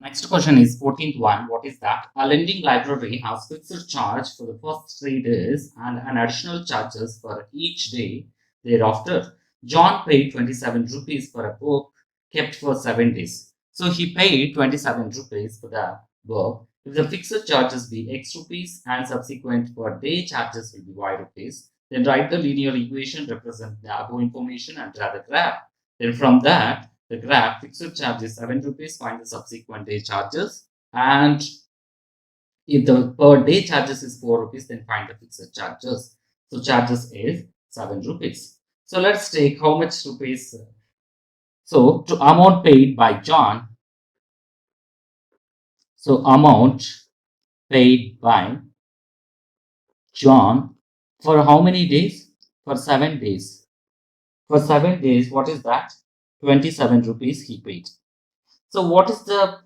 Next question is 14th one. What is that? A lending library has fixed charge for the first 3 days and an additional charges for each day thereafter. John paid 27 rupees for a book kept for 7 days. So he paid 27 rupees for the book. If the fixed charges be X rupees and subsequent per day charges will be Y rupees, then write the linear equation represent the above information and draw the graph. Then from that, the graph fixed charge is 7 rupees, find the subsequent day charges, and if the per day charges is 4 rupees, then find the fixed charges. So charges is 7 rupees. So let's take how much rupees. So to amount paid by John. So amount paid by John for how many days? For 7 days. For 7 days, what is that? 27 rupees he paid. So what is the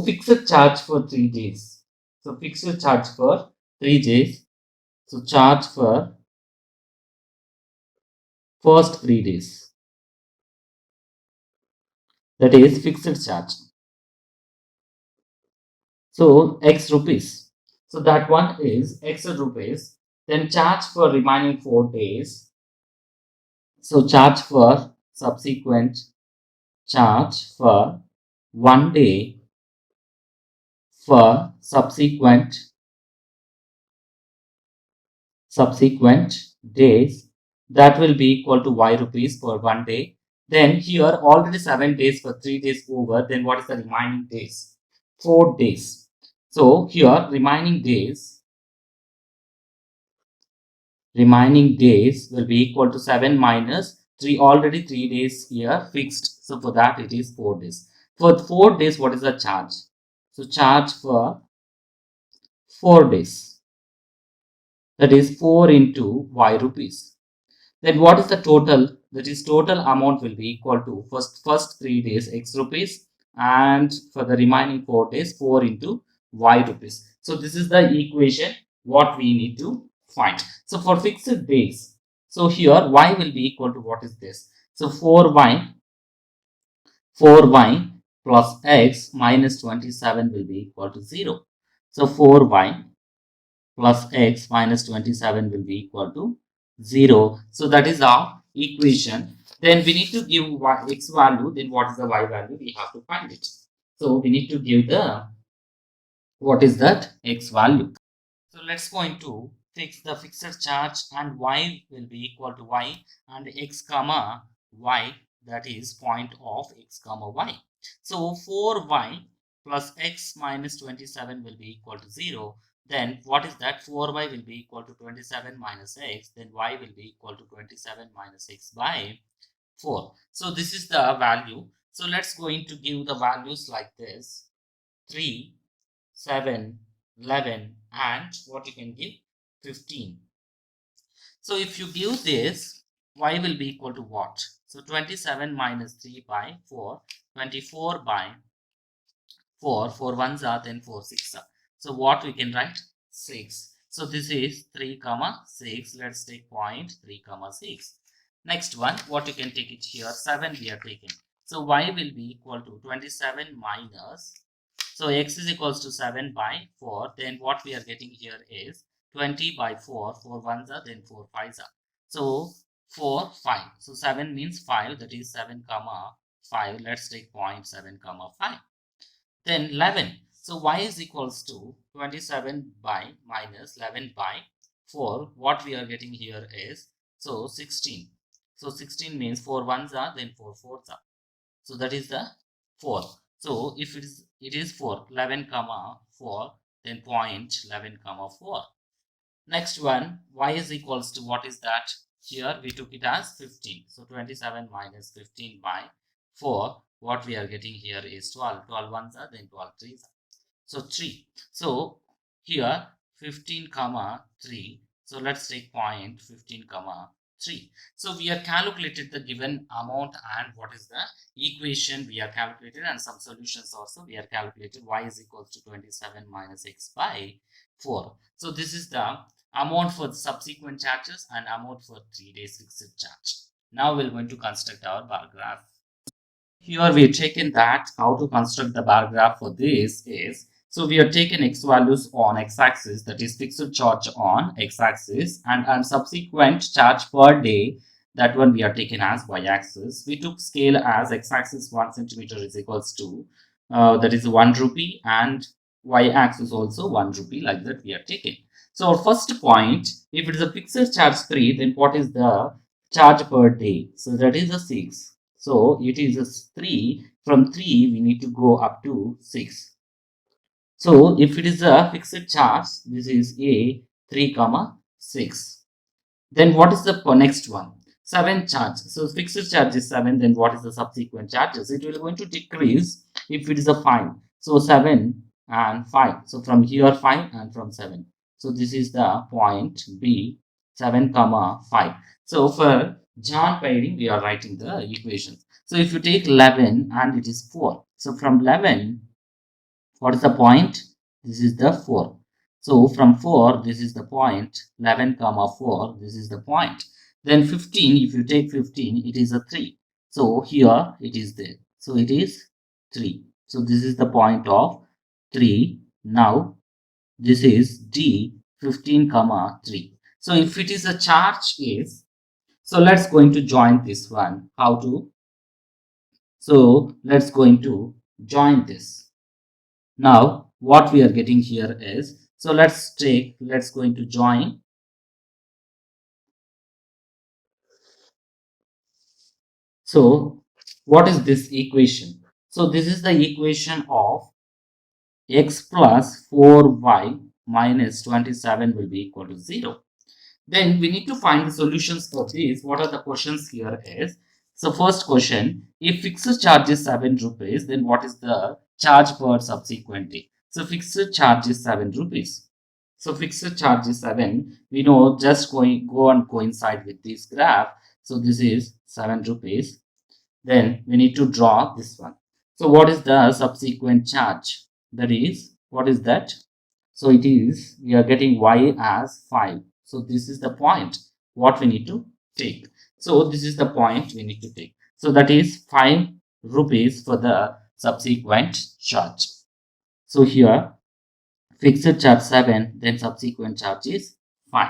fixed charge for 3 days. So fixed charge for 3 days. So charge for first 3 days. That is fixed charge. So X rupees. So that one is X rupees. Then charge for remaining 4 days. So charge for subsequent charge for 1 day for subsequent days, that will be equal to Y rupees for 1 day. Then here already 7 days for 3 days over, then what is the remaining days? 4 days. So here remaining days will be equal to 7 minus 3, already 3 days here fixed. So for that it is 4 days. For 4 days, what is the charge? So charge for 4 days, that is 4 into Y rupees. Then what is the total? That is total amount will be equal to first 3 days X rupees, and for the remaining 4 days 4 into Y rupees. So this is the equation what we need to find. So for fixed days, so here Y will be equal to what is this? So 4Y plus X minus 27 will be equal to 0. So 4Y plus X minus 27 will be equal to 0. So that is our equation. Then we need to give X value. Then what is the Y value? We have to find it. So we need to give the, what is that? X value. So let's go into fix the fixed charge, and Y will be equal to Y and X comma Y, that is point of X comma Y. So 4Y plus X minus 27 will be equal to 0. Then what is that? 4Y will be equal to 27 minus X. Then Y will be equal to 27 minus X by 4. So this is the value. So let's go into give the values like this: 3, 7, 11, and what you can give? 15. So if you give this, Y will be equal to what? So 27 minus 3 by 4, 24 by 4, 4 ones are, then 4 6 are. So what we can write? 6. So this is 3 comma 6. Let's take point 3 comma 6. Next one, what you can take it here? 7 we are taking. So Y will be equal to 27 minus, so X is equals to 7 by 4. Then what we are getting here is 20 by 4. 4 ones are, then 4 fives are. So 4, 5. So 7 means 5. That is 7 comma 5. Let's take point 7 comma 5. Then 11. So Y is equals to 27 by minus 11 by 4. What we are getting here is, so 16. So 16 means 4 ones are, then 4 fours are. So that is the 4. So if it is 4, 11 comma 4, then point 11 comma 4. Next one, Y is equals to what is that? Here we took it as 15. So 27 minus 15 by 4. What we are getting here is 12. 12 ones are, then 12 threes are. So 3. So here 15 comma 3. So let's take point 15 comma 3. So we are calculated the given amount, and what is the equation we are calculated, and some solutions also we are calculated. Y is equals to 27 minus X by 4. So this is the amount for the subsequent charges and amount for 3 days fixed charge. Now we're going to construct our bar graph. Here we have taken that how to construct the bar graph for this is, so we have taken x values on x-axis, that is fixed charge on x-axis, and subsequent charge per day, that one we are taken as y-axis. We took scale as x-axis 1 centimeter is equals to that is 1 rupee, and y-axis also 1 rupee, like that we are taking. So our first point, if it is a fixed charge 3, then what is the charge per day? So that is a 6. So it is a 3. From 3 we need to go up to 6. So if it is a fixed charge, this is a 3 comma 6. Then what is the next one? 7 charge. So fixed charge is 7. Then what is the subsequent charges? It will going to decrease if it is a 5. So 7 and 5. So from here 5 and from 7. So this is the point B, 7 comma 5. So for John pairing, we are writing the equations. So if you take 11 and it is 4. So from 11, what is the point? This is the 4. So from 4, this is the point, 11 comma 4, this is the point. Then 15, if you take 15, it is a 3. So here it is there. So it is 3. So this is the point of 3. Now this is D, 15 comma 3. So if it is a charge is, so let's going to join this one. How to? So let's going to join this. Now what we are getting here is, so let's going to join. So what is this equation? So this is the equation of x plus 4y minus 27 will be equal to 0. Then we need to find the solutions for this. What are the questions here is, so first question, if fixed charge is 7 rupees, then what is the charge per subsequent day? So fixed charge is 7 rupees. So fixed charge is 7. We know, just go and coincide with this graph. So this is 7 rupees. Then we need to draw this one. So what is the subsequent charge? That is, what is that? So it is, we are getting y as 5. So this is the point what we need to take. So this is the point we need to take. So that is 5 rupees for the subsequent charge. So here fixed charge 7, then subsequent charge is 5.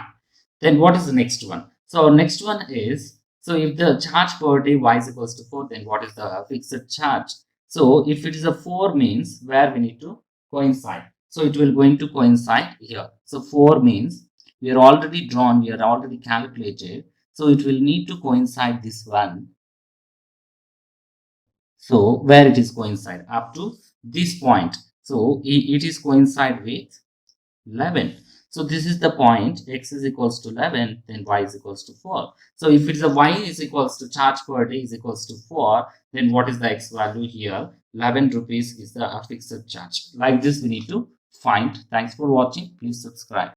Then what is the next one? So next one is, so if the charge per day y is equals to 4, then what is the fixed charge? So if it is a 4 means where we need to coincide. So it will going to coincide here. So 4 means we are already drawn, we are already calculated. So it will need to coincide this one. So where it is coincide up to this point. So it is coincide with 11. So this is the point, x is equals to 11, then y is equals to 4. So if it is a y is equals to charge per day is equals to 4, then what is the x value here? 11 rupees is the fixed charge. Like this we need to find. Thanks for watching. Please subscribe.